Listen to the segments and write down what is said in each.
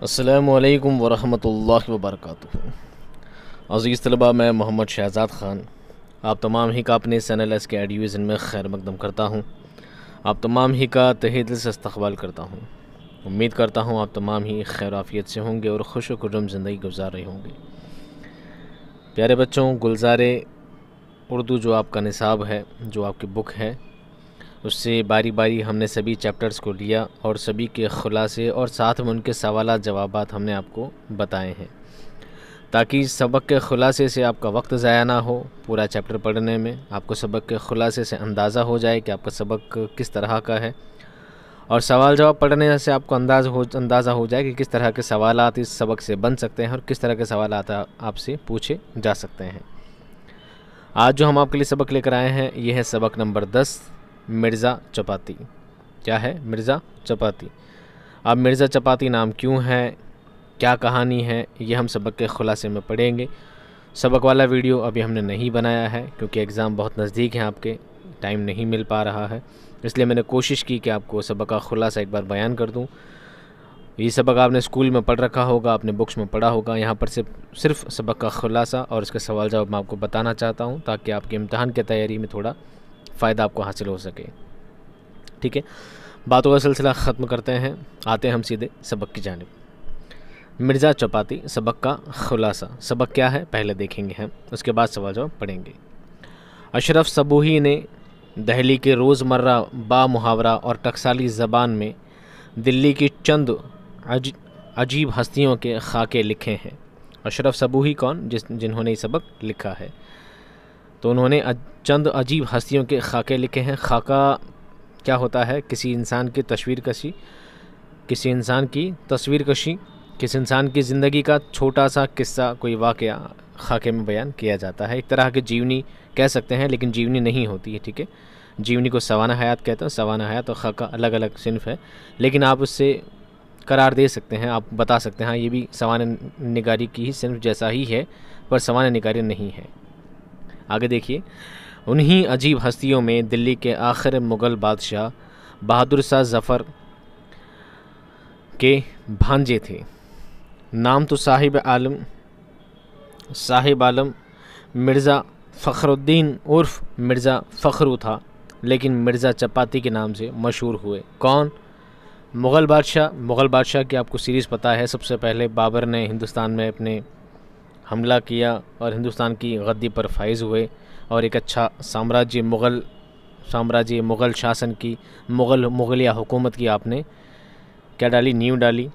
अस्सलामुअलैकुम वरहमतुल्लाहि वबरकातुहू। अज़ीज़ तलबा, मैं मोहम्मद शहज़ाद ख़ान आप तमाम ही का अपने चैनल एस के एडुविज़न में खैर मकदम करता हूँ। आप तमाम ही का तहे दिल से इस्तक़बाल करता हूँ। उम्मीद करता हूँ आप तमाम ही खैर आफ़ियत से होंगे और खुश व खुर्रम ज़िंदगी गुजार रहे होंगे। प्यारे बच्चों, गुलज़ारे उर्दू जो आपका निसाब है, जो आपकी बुक है, उससे बारी बारी हमने सभी चैप्टर्स को लिया और सभी के ख़ुलासे और साथ में उनके सवालात जवाबात हमने आपको बताए हैं, ताकि सबक के ख़ुलासे से आपका वक्त ज़ाया ना हो। पूरा चैप्टर पढ़ने में आपको सबक के ख़ुलासे से अंदाज़ा हो जाए कि आपका सबक किस तरह का है, और सवाल जवाब पढ़ने से आपको अंदाज़ा हो जाए कि किस तरह के सवालात इस सबक से बन सकते हैं और किस तरह के सवालात आपसे पूछे जा सकते हैं। आज जो हम आपके लिए सबक लेकर आए हैं, यह है सबक नंबर 10, मिर्ज़ा चपाती। क्या है? मिर्ज़ा चपाती। अब मिर्ज़ा चपाती नाम क्यों है, क्या कहानी है, ये हम सबक के ख़ुलासे में पढ़ेंगे। सबक वाला वीडियो अभी हमने नहीं बनाया है क्योंकि एग्ज़ाम बहुत नज़दीक है, आपके टाइम नहीं मिल पा रहा है, इसलिए मैंने कोशिश की कि आपको सबक का ख़ुलासा एक बार बयान कर दूं। ये सबक आपने स्कूल में पढ़ रखा होगा, आपने बुक्स में पढ़ा होगा। यहाँ पर सिर्फ सबक का ख़ुलासा और इसके सवाल जवाब मैं आपको बताना चाहता हूँ, ताकि आपके इम्तहान की तैयारी में थोड़ा फ़ायदा आपको हासिल हो सके। ठीक है, बातों का सिलसिला ख़त्म करते हैं, आते हैं हम सीधे सबक की जानिब। मिर्ज़ा चपाती सबक का ख़ुलासा। सबक क्या है पहले देखेंगे हम, उसके बाद सवाल जवाब पढ़ेंगे। अशरफ सबूही ने दहली के रोज़मर्रा बा मुहावरा और टकसाली ज़बान में दिल्ली की चंद अजीब हस्तियों के खाके लिखे हैं। अशरफ सबूही कौन? जिन्होंने ये सबक लिखा है, तो उन्होंने चंद अजीब हस्तियों के खाके लिखे हैं। खाका क्या होता है? किसी इंसान की तस्वीर कशी, किसी इंसान की तस्वीर कशी, किसी इंसान की ज़िंदगी का छोटा सा किस्सा, कोई वाक़या खाके में बयान किया जाता है। एक तरह की जीवनी कह सकते हैं, लेकिन जीवनी नहीं होती है। ठीक है, जीवनी को सवाना हयात कहते हैं। सवाना हयात और खाका अलग अलग सिन्फ है, लेकिन आप उससे करार दे सकते हैं, आप बता सकते हैं हाँ, ये भी सवाना निगारी की ही सिन्फ जैसा ही है, पर सवाना निगारी नहीं है। आगे देखिए, उन्हीं अजीब हस्तियों में दिल्ली के आखिर मुग़ल बादशाह बहादुर शाह ज़फ़र के भांजे थे। नाम तो साहिब आलम मिर्ज़ा फ़खरुद्दीन उर्फ़ मिर्ज़ा फ़खरू था, लेकिन मिर्ज़ा चपाती के नाम से मशहूर हुए। कौन? मुग़ल बादशाह की आपको सीरीज़ पता है। सबसे पहले बाबर ने हिंदुस्तान में अपने हमला किया और हिंदुस्तान की गद्दी पर फाइज़ हुए और एक अच्छा मुग़ल शासन की, मुग़लिया हुकूमत की आपने क्या डाली? नींव डाली।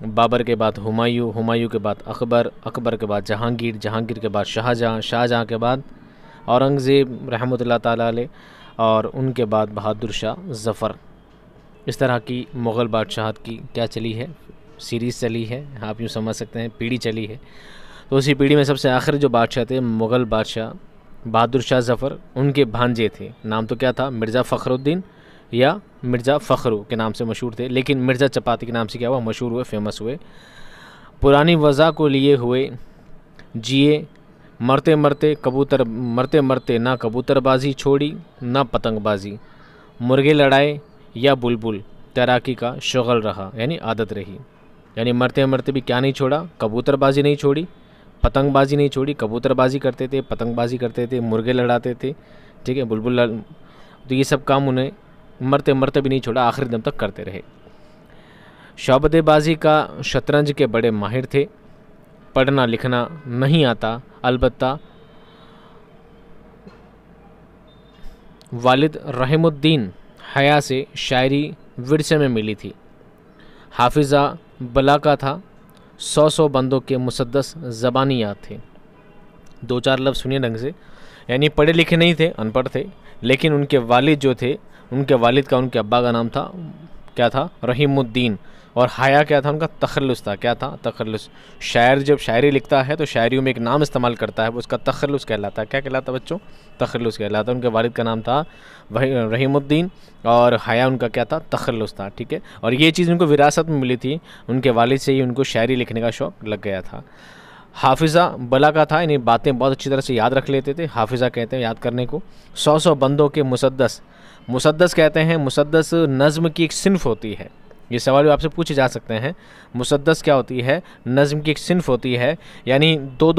बाबर के बाद हुमायूं के बाद अकबर के बाद जहांगीर के बाद शाहजहां के बाद औरंगज़ेब रहमतुल्लाह ताला अलैह, और उनके बाद बहादुर शाह ज़फ़र। इस तरह की मुग़ल बादशाहत की क्या चली है? सीरीज़ चली है, आप यूँ समझ सकते हैं, पीढ़ी चली है। तो उसी पीढ़ी में सबसे आखिर जो बादशाह थे, मुग़ल बादशाह बहादुर शाह ज़फ़र, उनके भांजे थे। नाम तो क्या था? मिर्ज़ा फ़खरुद्दीन या मिर्ज़ा फ़खरू के नाम से मशहूर थे, लेकिन मिर्ज़ा चपाती के नाम से क्या हुआ? मशहूर हुए, फेमस हुए। पुरानी वज़ा को लिए हुए जिए, मरते मरते ना कबूतरबाजी छोड़ी ना पतंगबाजी, मुर्गे लड़ाए या बुलबुल तैराकी का शुगल रहा, यानी आदत रही। यानी मरते मरते भी क्या नहीं छोड़ा? कबूतरबाजी नहीं छोड़ी, पतंगबाजी नहीं छोड़ी। कबूतरबाजी करते थे, पतंगबाजी करते थे, मुर्गे लड़ाते थे, ठीक है, तो ये सब काम उन्हें मरते मरते भी नहीं छोड़ा, आखिरी दम तक करते रहे। शौबदेबाजी का शतरंज के बड़े माहिर थे। पढ़ना लिखना नहीं आता, अलबत्ता वालिद रहीमुद्दीन हया से शायरी विरसे में मिली थी। हाफिज़ा बलागा था, 100 बंदों के मुसद्दस ज़बानी याद थे। 2-4 लफ्ज़ सुनिए ढंग से, यानी पढ़े लिखे नहीं थे, अनपढ़ थे, लेकिन उनके वालिद जो थे, उनके अब्बा का नाम था, क्या था? रहीमुद्दीन। और हया क्या था? उनका तखल्लुस था। क्या था? तखल्लुस। शायर जब शायरी लिखता है तो शायरियों में एक नाम इस्तेमाल करता है, वो उसका तखल्लुस कहलाता है। क्या कहलाता है बच्चों? तखल्लुस कहलाता है। उनके वालिद का नाम था रहीमुद्दीन और हया उनका क्या था? तखल्लुस था। ठीक है, और ये चीज़ उनको विरासत में मिली थी, उनके वालिद से ही उनको शायरी लिखने का शौक़ लग गया था। हाफिज़ा बलागा था, यानी बातें बहुत अच्छी तरह से याद रख लेते थे। हाफिज़ा कहते हैं याद करने को। 100 बंदों के मुसद्दस कहते हैं। मुसद्दस नज़्म की एक सिन्फ होती है, ये सवाल भी आपसे पूछे जा सकते हैं। मुसद्दस क्या होती है? नज़्म की एक सिन्फ होती है, यानी दो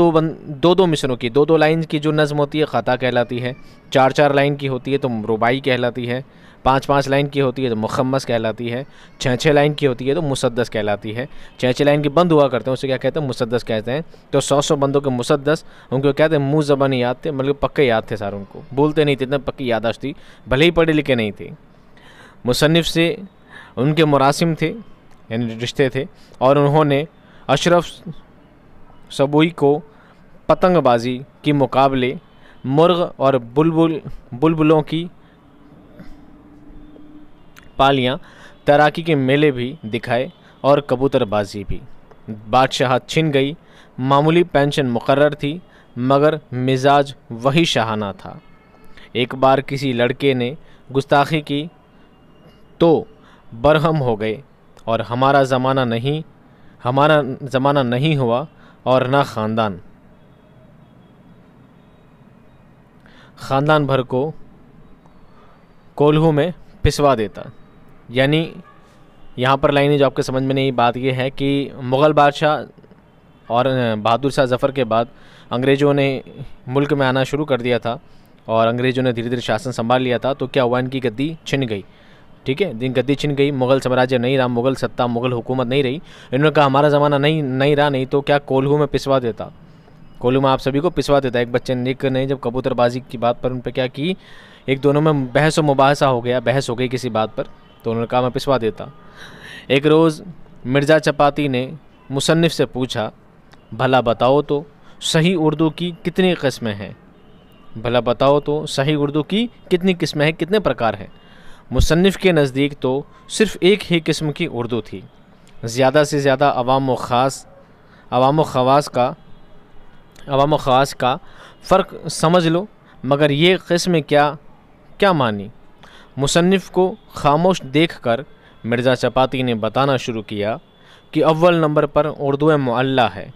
दो मिसरों की, दो लाइन की जो नज़्म होती है ख़ता कहलाती है। 4 लाइन की होती है तो रुबाई कहलाती है। 5 लाइन की होती है तो मुखम्मस कहलाती है। 6 लाइन की होती है तो मुसद्दस कहलाती है। 6 लाइन के बंद हुआ करते हैं, उसे क्या कहते हैं? मुसद्दस कहते हैं। तो 100 बंदों के मुसद्दस, उनको कहते हैं मुँह ज़बानी याद थे, मतलब पक्के याद थे सारे, उनको बोलते नहीं थे, इतने पक्की याददाश्त थी, भले ही पढ़े लिखे नहीं थे। मुसन्निफ़ से उनके मुरासिम थे, यानी रिश्ते थे, और उन्होंने अशरफ सबूई को पतंगबाजी के मुकाबले, मुर्ग और बुलबुलों की पालियाँ, तैराकी के मेले भी दिखाए और कबूतरबाजी भी। बादशाहत छिन गई, मामूली पेंशन मुकर्रर थी, मगर मिजाज वही शाहाना था। एक बार किसी लड़के ने गुस्ताखी की तो बरहम हो गए, और हमारा ज़माना नहीं हुआ, और ना ख़ानदान भर को कोल्हू में पिसवा देता। यानी यहाँ पर लाइनें जो आपके समझ में नहीं, बात यह है कि मुग़ल बादशाह और बहादुर शाह ज़फ़र के बाद अंग्रेज़ों ने मुल्क में आना शुरू कर दिया था, और अंग्रेज़ों ने धीरे धीरे शासन संभाल लिया था। तो क्या हुआ, इनकी गद्दी छिन गई। ठीक है, दिन गद्दी छिन गई, मुग़ल साम्राज्य नहीं रहा, मुग़ल सत्ता, मुग़ल हुकूमत नहीं रही। इन्होंने कहा हमारा ज़माना नहीं रहा, नहीं तो क्या कोल्हू में पिसवा देता, कोल्हू में आप सभी को पिसवा देता। एक बच्चे ने जब कबूतरबाजी की बात पर उन पर क्या की, एक दोनों में बहस व मुबाहसा हो गया, बहस हो गई किसी बात पर, तो उन्होंने कहा मैं पिसवा देता। एक रोज़ मिर्ज़ा चपाती ने मुसन्निफ़ से पूछा, भला बताओ तो सही उर्दू की कितनी किस्में हैं? भला बताओ तो सही उर्दू की कितनी किस्में हैं, कितने प्रकार हैं? मुसन्निफ़ के नज़दीक तो सिर्फ़ एक ही किस्म की उर्दू थी। ज़्यादा से ज़्यादा अवाम व ख़वास का फ़र्क समझ लो, मगर ये किस्म क्या मानी? मुसन्निफ़ को खामोश देखकर मिर्ज़ा चपाती ने बताना शुरू किया कि अव्वल नंबर पर उर्दू मुअल्ला है,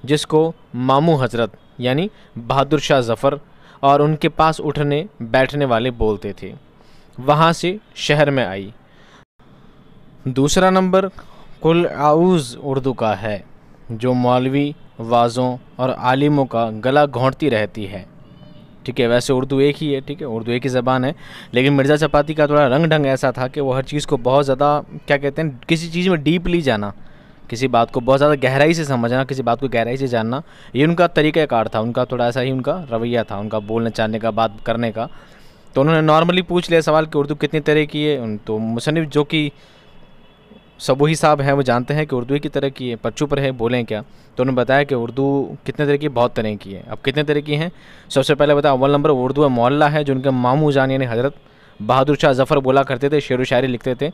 जिसको मामू हज़रत यानी बहादुर शाह ज़फ़र और उनके पास उठने बैठने वाले बोलते थे, वहाँ से शहर में आई। दूसरा नंबर कुल आऊज़ उर्दू का है, जो मौलवी, वाज़ों और आलिमों का गला घोंटती रहती है। ठीक है, वैसे उर्दू एक ही है, ठीक है, उर्दू एक ही ज़बान है, लेकिन मिर्ज़ा चपाती का थोड़ा रंग ढंग ऐसा था कि वो हर चीज़ को बहुत ज़्यादा, क्या कहते हैं, किसी चीज़ में डीपली जाना, किसी बात को बहुत ज़्यादा गहराई से समझना, किसी बात को गहराई से जानना, ये उनका तरीक़ाकार था, उनका थोड़ा ऐसा ही उनका रवैया था, उनका बोलने चालने का, बात करने का। तो उन्होंने नॉर्मली पूछ लिया सवाल कि उर्दू कितनी तरह की है। तो मुसन्निफ़ जो कि सबूही साहब हैं वो जानते हैं कि उर्दू की तरह की है, पर चुप रहे, बोलें क्या। तो उन्होंने बताया कि उर्दू कितने तरह की, बहुत तरह की है। अब कितने तरह की हैं, सबसे पहले बताया अव्वल नंबर उर्दू मुअल्ला है, जो उनके मामू जान यानी हज़रत बहादुर शाह ज़फ़र बोला करते थे, शेर व शायरी लिखते थे।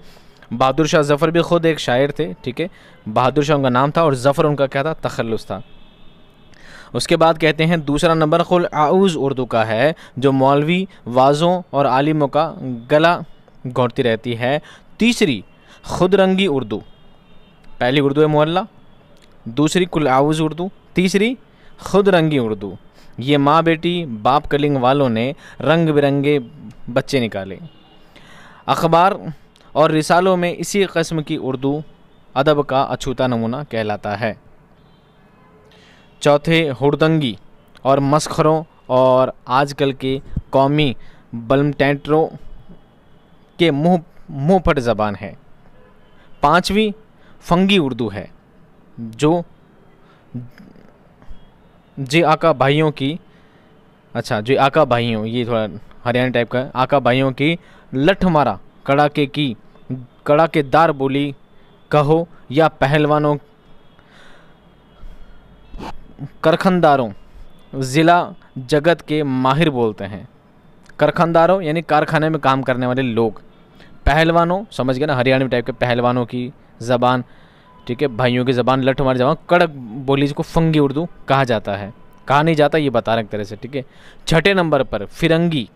बहादुर शाह ज़फ़र भी ख़ुद एक शायर थे, ठीक है, बहादुर शाह उनका नाम था और ज़फ़र उनका क्या था, तखल्लुस था। उसके बाद कहते हैं दूसरा नंबर कुल आऊज़ उर्दू का है, जो मौलवी, वाज़ों और आलिमों का गला घोंटती रहती है। तीसरी खुदरंगी उर्दू, पहली उर्दू है मुअल्ला, दूसरी कुल आऊज़ उर्दू, तीसरी खुदरंगी उर्दू। ये माँ बेटी बाप कलिंग वालों ने रंग बिरंगे बच्चे निकाले। अखबार और रिसालों में इसी किस्म की उर्दू अदब का अछूता नमूना कहलाता है। चौथे हुड़दंगी और मस्खरों और आजकल के कौमी बलमटेंटरों के मुँह फट ज़बान है। पाँचवीं फंगी उर्दू है, जो जे आका भाइयों की, अच्छा जो आका भाइयों, ये थोड़ा हरियाणा टाइप का है, आका भाइयों की लठ मारा कड़ाकेदार बोली कहो, या पहलवानों करखनदारों ज़िला जगत के माहिर बोलते हैं। करखनदारों यानी कारखाने में काम करने वाले लोग, पहलवानों समझ गए ना, हरियाणवी टाइप के पहलवानों की ज़बान, ठीक है, भाइयों की ज़बान, लठ मारी ज़बान, कड़क बोली, जिसको फंगी उर्दू कहा जाता है, कहा नहीं जाता, ये बता रहे एक तरह से, ठीक है। छठे नंबर पर फिरंगी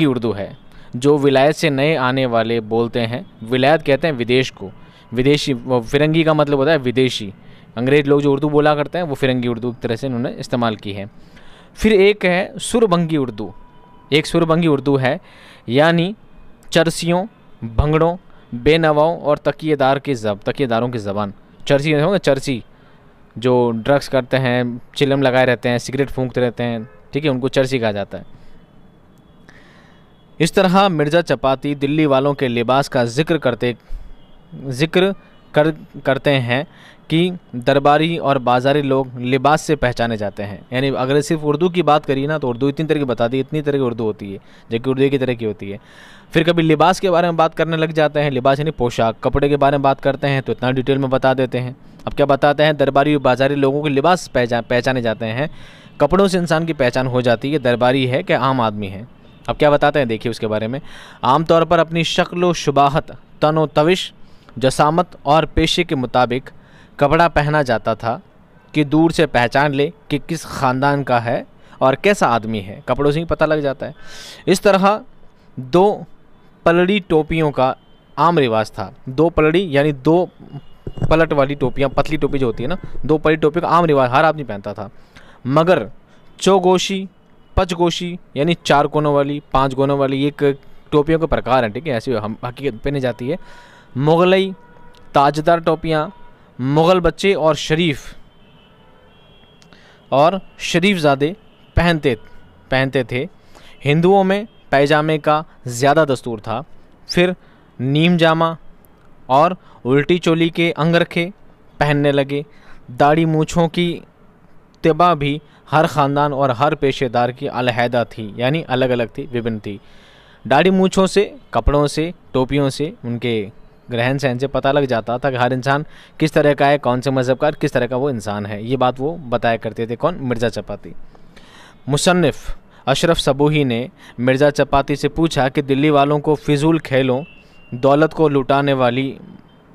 उर्दू है, जो विलायत से नए आने वाले बोलते हैं। विलायत कहते हैं विदेश को, विदेशी, फिरंगी का मतलब होता है विदेशी। अंग्रेज़ लोग जो उर्दू बोला करते हैं वो फिरंगी उर्दू एक तरह से उन्होंने इस्तेमाल की है। फिर एक है सुरभंगी उर्दू, एक सुरभंगी उर्दू है, यानी चरसियों, भंगड़ों, बेनवाओं और तकिएदारों की ज़बान। चर्ची होगा, चर्ची जो ड्रग्स करते हैं, चिलम लगाए रहते हैं, सिगरेट फूंकते रहते हैं, ठीक है, उनको चर्ची कहा जाता है। इस तरह मिर्ज़ा चपाती दिल्ली वालों के लिबास का जिक्र करते हैं कि दरबारी और बाज़ारी लोग लिबास से पहचाने जाते हैं। यानी अगर सिर्फ उर्दू की बात करी ना तो उर्दू इतनी तरह की बता दी, इतनी तरह की उर्दू होती है जबकि उर्दू की तरह की होती है। फिर कभी लिबास के बारे में बात करने लग जाते हैं, लिबास यानी पोशाक, कपड़े के बारे में बात करते हैं तो इतना डिटेल में बता देते हैं। अब क्या बताते हैं, दरबारी और बाज़ारी लोगों के लिबास पहचाने जाते हैं। कपड़ों से इंसान की पहचान हो जाती है, दरबारी है कि आम आदमी है। अब क्या बताते हैं देखिए उसके बारे में। आमतौर पर अपनी शक्ल व शुबाहत, तनो तविश, जसामत और पेशे के मुताबिक कपड़ा पहना जाता था कि दूर से पहचान ले कि किस ख़ानदान का है और कैसा आदमी है, कपड़ों से ही पता लग जाता है। इस तरह दो पलड़ी टोपियों का आम रिवाज था। दो पलड़ी यानी दो पलट वाली टोपियाँ, पतली टोपी जो होती है ना, दो पलड़ी टोपी का आम रिवाज हर आदमी पहनता था। मगर चौगोशी, पचगोशी यानी 4 कोनों वाली, 5 कोनों वाली एक टोपियों के प्रकार हैं, ठीक है, ऐसी हम हकीकत पहनी जाती है। मुगलई, ताजदार टोपियाँ मुग़ल बच्चे और शरीफज़ादे पहनते थे। हिंदुओं में पैजामे का ज़्यादा दस्तूर था। फिर नीम जामा और उल्टी चोली के अंगरखे पहनने लगे। दाढ़ी मूँछों की तिबा भी हर ख़ानदान और हर पेशेदार की अलहदा थी, यानी अलग अलग थी, विभिन्न थी। दाढ़ी मूँछों से, कपड़ों से, टोपियों से, उनके रहन सहन से पता लग जाता था कि हर इंसान किस तरह का है, कौन से मज़हब का, किस तरह का वो इंसान है। ये बात वो बताया करते थे। कौन? मिर्ज़ा चपाती। मुसन्निफ़ अशरफ सबूही ने मिर्ज़ा चपाती से पूछा कि दिल्ली वालों को फिजूल खेलों, दौलत को लुटाने वाली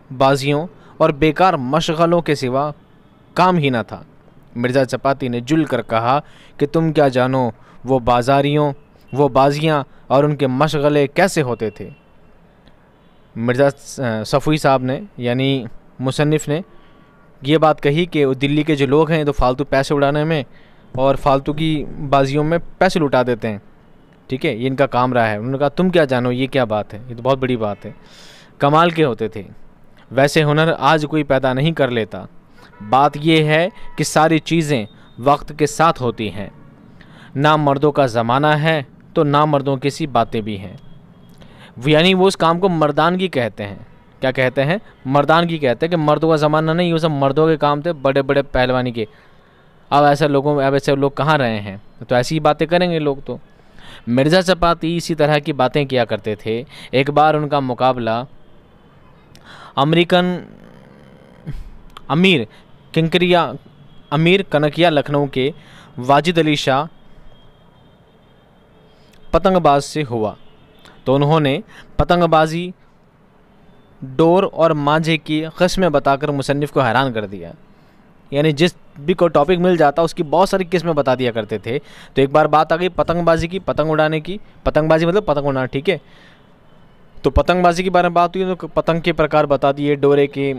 बाजियों और बेकार मशगलों के सिवा काम ही ना था। मिर्ज़ा चपाती ने जुल कर कहा कि तुम क्या जानो वो बाजियाँ और उनके मशगले कैसे होते थे। मिर्ज़ा सफ़वी साहब ने यानी मुसन्निफ़ ने ये बात कही कि दिल्ली के जो लोग हैं तो फालतू पैसे उड़ाने में और फालतू की बाजियों में पैसे लुटा देते हैं, ठीक है, ये इनका काम रहा है। उन्होंने कहा तुम क्या जानो, ये क्या बात है, ये तो बहुत बड़ी बात है। कमाल के होते थे, वैसे हुनर आज कोई पैदा नहीं कर लेता। बात यह है कि सारी चीज़ें वक्त के साथ होती हैं। ना मर्दों का ज़माना है तो ना मर्दों की सी बातें भी हैं। यानी वो उस काम को मर्दानगी कहते हैं। क्या कहते हैं? मर्दानगी कहते हैं कि मर्दों का ज़माना नहीं, वो सब मर्दों के काम थे, बड़े बड़े पहलवानी के। अब ऐसे लोग कहाँ रहे हैं, तो ऐसी ही बातें करेंगे लोग। तो मिर्ज़ा चपाती इसी तरह की बातें किया करते थे। एक बार उनका मुकाबला अमीर कनकिया लखनऊ के वाजिद अली शाह पतंगबाज से हुआ। तो उन्होंने पतंगबाजी, डोर और मांझे की किस्में बताकर मुसन्निफ़ को हैरान कर दिया। यानी जिस भी कोई टॉपिक मिल जाता उसकी बहुत सारी किस्में बता दिया करते थे। तो एक बार बात आ गई पतंगबाजी की, पतंग उड़ाने की। पतंगबाजी मतलब पतंग उड़ाना, ठीक है। तो पतंगबाजी के बारे में बात हुई तो पतंग के प्रकार बता दिए, डोरे के,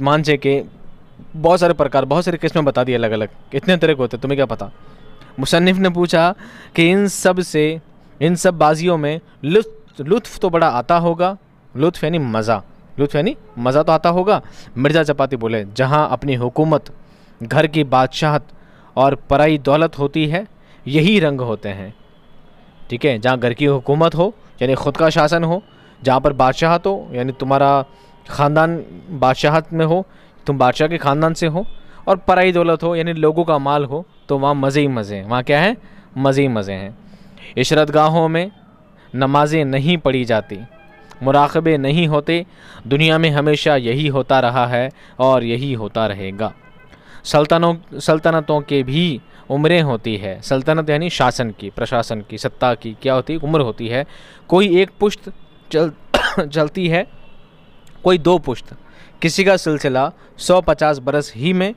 मांझे के, बहुत सारे प्रकार, बहुत सारी किस्में बता दी अलग अलग। इतने तरह के होते, तुम्हें क्या पता। मुसन्निफ़ ने पूछा कि इन सब बाजियों में लुत्फ़ तो बड़ा आता होगा। लुत्फ़ यानी मज़ा तो आता होगा। मिर्ज़ा चपाती बोले, जहाँ अपनी हुकूमत, घर की बादशाहत और पराई दौलत होती है यही रंग होते हैं, ठीक है। जहाँ घर की हुकूमत हो यानी ख़ुद का शासन हो, जहाँ पर बादशाहत हो यानी तुम्हारा ख़ानदान बादशाहत में हो, तुम बादशाह के ख़ानदान से हो, और पराई दौलत हो यानी लोगों का माल हो, तो वहाँ मज़े ही मज़े हैं। वहाँ क्या है? मज़े ही मज़े हैं। इशरतगाहों में नमाजें नहीं पढ़ी जाती, मुराक़बे नहीं होते। दुनिया में हमेशा यही होता रहा है और यही होता रहेगा। सल्तनतों के भी उम्रें होती है। सल्तनत यानी शासन की, प्रशासन की, सत्ता की क्या होती है? उम्र होती है। कोई एक पुश्त चलती है, कोई 2 पुश्त। किसी का सिलसिला 150 बरस ही में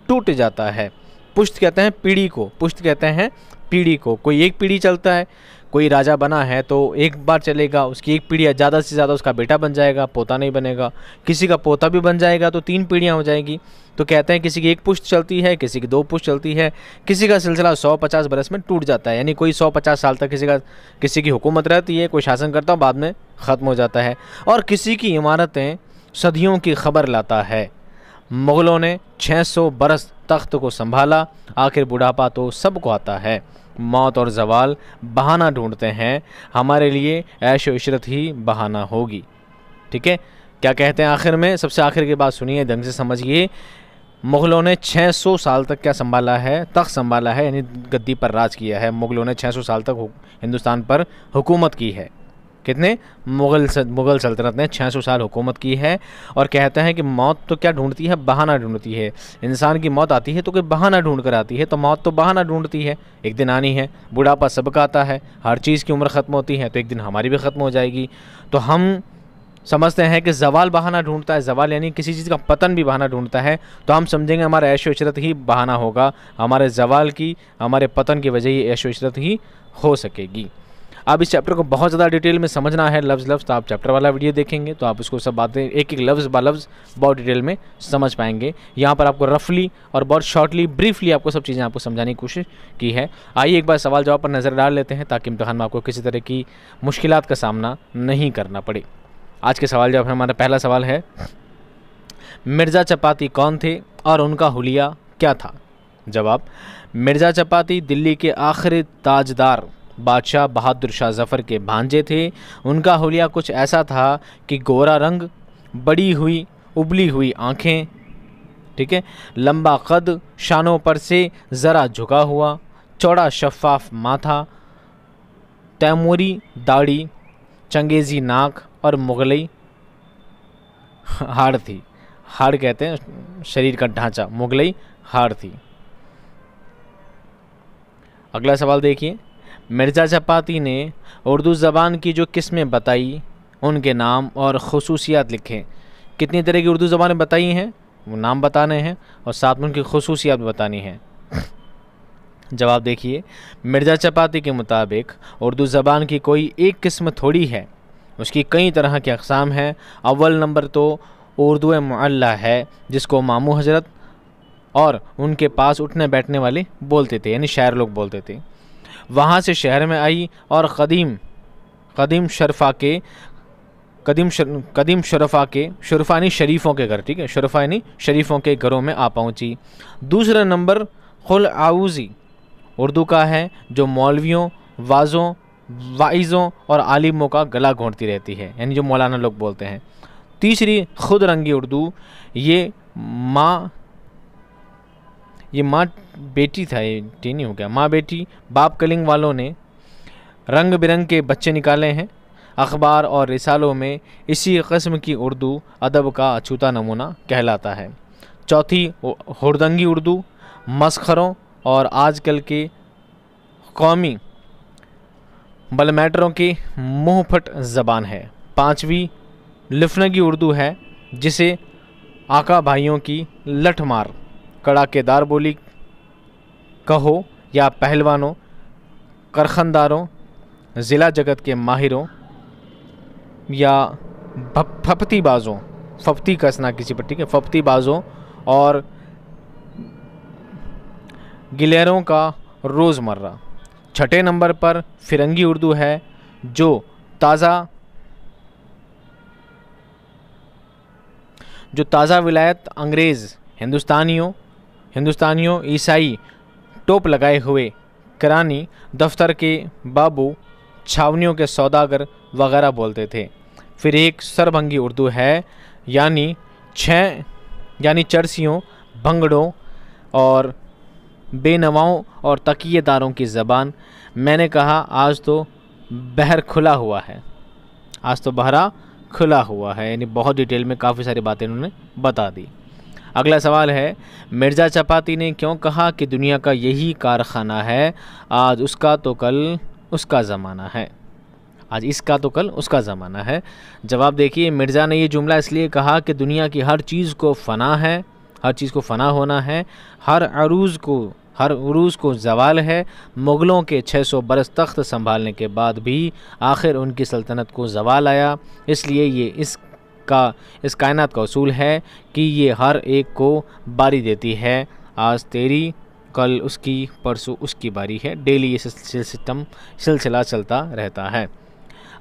टूट जाता है। पुश्त कहते हैं पीढ़ी को, पुश्त कहते हैं पीढ़ी को। कोई एक पीढ़ी चलता है, कोई राजा बना है तो एक बार चलेगा, उसकी एक पीढ़ी, ज़्यादा से ज़्यादा उसका बेटा बन जाएगा, पोता नहीं बनेगा। किसी का पोता भी बन जाएगा तो 3 पीढ़ियाँ हो जाएगी। तो कहते हैं किसी की 1 पुश्त चलती है, किसी की 2 पुश्त चलती है, किसी का सिलसिला 150 बरस में टूट जाता है। यानी कोई 150 साल तक किसी की हुकूमत रहती है, कोई शासन करता है, बाद में ख़त्म हो जाता है और किसी की इमारतें सदियों की खबर लाता है। मुग़लों ने 600 बरस तख्त को संभाला, आखिर बुढ़ापा तो सबको आता है। मौत और ज़वाल बहाना ढूंढते हैं, हमारे लिए ऐश व इशरत ही बहाना होगी। ठीक है, क्या कहते हैं आखिर में? सबसे आखिर की बात सुनिए, ढंग से समझिए। मुग़लों ने 600 साल तक क्या संभाला है? तख्त संभाला है, यानी गद्दी पर राज किया है। मुग़लों ने 600 साल तक हिंदुस्तान पर हुकूमत की है। कितने? मुग़ल सल्तनत ने 600 साल हुकूमत की है। और कहते हैं कि मौत तो क्या ढूंढती है? बहाना ढूंढती है। इंसान की मौत आती है तो कोई बहाना ढूंढ कर आती है, तो मौत तो बहाना ढूंढती है, एक दिन आनी है। बुढ़ापा सबका आता है, हर चीज़ की उम्र ख़त्म होती है, तो एक दिन हमारी भी ख़त्म हो जाएगी। तो हम समझते हैं कि ज़वाल बहाना ढूंढता है, ज़वाल यानी किसी चीज़ का पतन भी बहाना ढूंढता है, तो हम समझेंगे हमारा ऐश व इशरत ही बहाना होगा, हमारे ज़वाल की, हमारे पतन की वजह ये ऐश व इशरत ही हो सकेगी। अब इस चैप्टर को बहुत ज़्यादा डिटेल में समझना है लफ्ज़ तो आप चैप्टर वाला वीडियो देखेंगे तो आप इसको सब बातें एक एक लफ्ज़ ब लफ्ज़ बहुत डिटेल में समझ पाएंगे। यहाँ पर आपको रफली और बहुत शॉर्टली ब्रीफली आपको सब चीज़ें आपको समझाने की कोशिश की है। आइए एक बार सवाल जवाब पर नज़र डाल लेते हैं ताकि इम्तिहान में आपको किसी तरह की मुश्किलात का सामना नहीं करना पड़े। आज के सवाल जवाब हमारा पहला सवाल है, मिर्ज़ा चपाती कौन थे और उनका हुलिया क्या था? जवाब, मिर्ज़ा चपाती दिल्ली के आखिरी ताजदार बादशाह बहादुर शाह ज़फ़र के भांजे थे। उनका हुलिया कुछ ऐसा था कि गोरा रंग, बड़ी हुई उबली हुई आँखें, ठीक है, लंबा कद, शानों पर से ज़रा झुका हुआ, चौड़ा शफ़ाफ माथा, तैमूरी दाढ़ी, चंगेज़ी नाक और मुग़लई हाड़ थी। हाड़ कहते हैं शरीर का ढांचा, मुग़लई हाड़ थी। अगला सवाल देखिए, मिर्ज़ा चपाती ने उर्दू ज़बान की जो किस्में बताई उनके नाम और ख़ुसूसियात लिखें। कितनी तरह की उर्दू ज़बानें बताई हैं वो नाम बताने हैं और साथ में उनकी ख़ुसूसियात बतानी है। जवाब देखिए, मिर्ज़ा चपाती के मुताबिक उर्दू ज़बान की कोई एक किस्म थोड़ी है, उसकी कई तरह के अक़साम हैं। अव्वल नंबर तो उर्दू मुअल्ला है, जिसको मामू हज़रत और उनके पास उठने बैठने वाले बोलते थे, यानी शायर लोग बोलते थे। वहाँ से शहर में आई और कदीम शरफ़ा के शुरफ़ानी शरीफ़ों के घर, ठीक है, शुरफ़ानी शरीफ़ों के घरों में आ पहुँची। दूसरा नंबर खुल आऊज़ी उर्दू का है, जो मौलवियों, वाइज़ों और आलिमों का गला घोंटती रहती है, यानी जो मौलाना लोग बोलते हैं। तीसरी खुद रंगी उर्दू, ये माँ बेटी था, ये नहीं हो गया, माँ बेटी बाप कलिंग वालों ने रंग बिरंग के बच्चे निकाले हैं। अखबार और रिसालों में इसी किस्म की उर्दू अदब का अछूता नमूना कहलाता है। चौथी हुरदंगी उर्दू मस्खरों और आजकल के कौमी बलमैटरों की मुँहफट ज़बान है। पाँचवीं लिफनगी उर्दू है, जिसे आका भाइयों की लठमार कड़ाकेदार बोली कहो या पहलवानों, करखनदारों, ज़िला जगत के माहिरों या फप्तीबाजों, फप्ती कसना किसी पर, ठीक है, फप्तीबाजों और गिलेरों का रोज़मर्रा। छठे नंबर पर फिरंगी उर्दू है, जो ताज़ा विलायत अंग्रेज़ हिंदुस्तानियों ईसाई टोप लगाए हुए करानी दफ्तर के बाबू, छावनियों के सौदागर वगैरह बोलते थे। फिर एक सरभंगी उर्दू है, यानी चरसियों, भंगड़ों और बेनवाओं और तकिएदारों की ज़बान। मैंने कहा आज तो बहर खुला हुआ है, यानी बहुत डिटेल में काफ़ी सारी बातें उन्होंने बता दी। अगला सवाल है, मिर्ज़ा चपाती ने क्यों कहा कि दुनिया का यही कारखाना है, आज उसका तो कल उसका ज़माना है। आज इसका तो कल उसका ज़माना है। जवाब देखिए, मिर्ज़ा ने ये जुमला इसलिए कहा कि दुनिया की हर चीज़ को फ़ना होना है, हर अरूज़ को ज़वाल है। मुग़लों के 600 बरस तख्त संभालने के बाद भी आखिर उनकी सल्तनत को ज़वाल आया। इसलिए ये इस कायनात का उसूल है कि ये हर एक को बारी देती है। आज तेरी, कल उसकी, परसों उसकी बारी है। डेली ये सिलसिला चलता रहता है।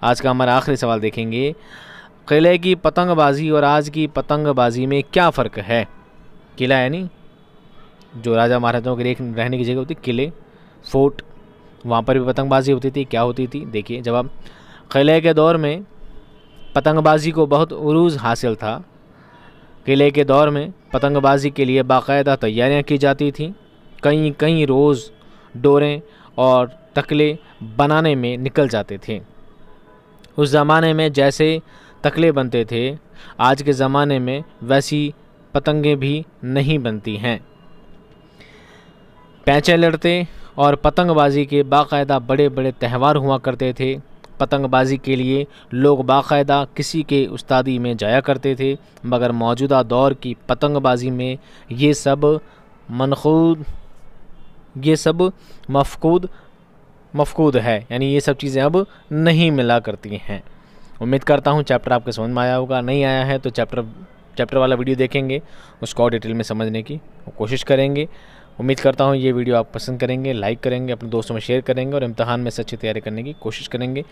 आज का हमारा आखिरी सवाल देखेंगे, किले की पतंगबाजी और आज की पतंगबाजी में क्या फ़र्क है। किला यानी जो राजा महाराजाओं के रहने की जगह होती, किले, फोर्ट, वहाँ पर भी पतंगबाजी होती थी। क्या होती थी, देखिए। जवाब, किले के दौर में पतंगबाजी को बहुत उरूज हासिल था। किले के दौर में पतंगबाजी के लिए बाकायदा तैयारियां की जाती थीं। कई कई रोज़ डोरें और तकले बनाने में निकल जाते थे। उस ज़माने में जैसे तकले बनते थे, आज के ज़माने में वैसी पतंगें भी नहीं बनती हैं। पैंचे लड़ते और पतंगबाजी के बाकायदा बड़े बड़े त्यौहार हुआ करते थे। पतंगबाजी के लिए लोग बाकायदा किसी के उस्तादी में जाया करते थे, मगर मौजूदा दौर की पतंगबाजी में ये सब मफकूद है, यानी ये सब चीज़ें अब नहीं मिला करती हैं। उम्मीद करता हूँ चैप्टर आपके समझ में आया होगा। नहीं आया है तो चैप्टर वाला वीडियो देखेंगे, उसको और डिटेल में समझने की कोशिश करेंगे। उम्मीद करता हूँ ये वीडियो आप पसंद करेंगे, लाइक करेंगे, अपने दोस्तों में शेयर करेंगे और इम्तिहान में से अच्छी तैयारी करने की कोशिश करेंगे।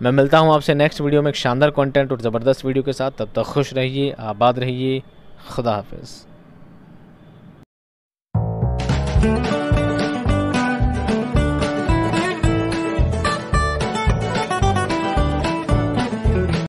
मैं मिलता हूँ आपसे नेक्स्ट वीडियो में एक शानदार कंटेंट और ज़बरदस्त वीडियो के साथ। तब तक खुश रहिए, आबाद रहिए। खुदा हाफिज़।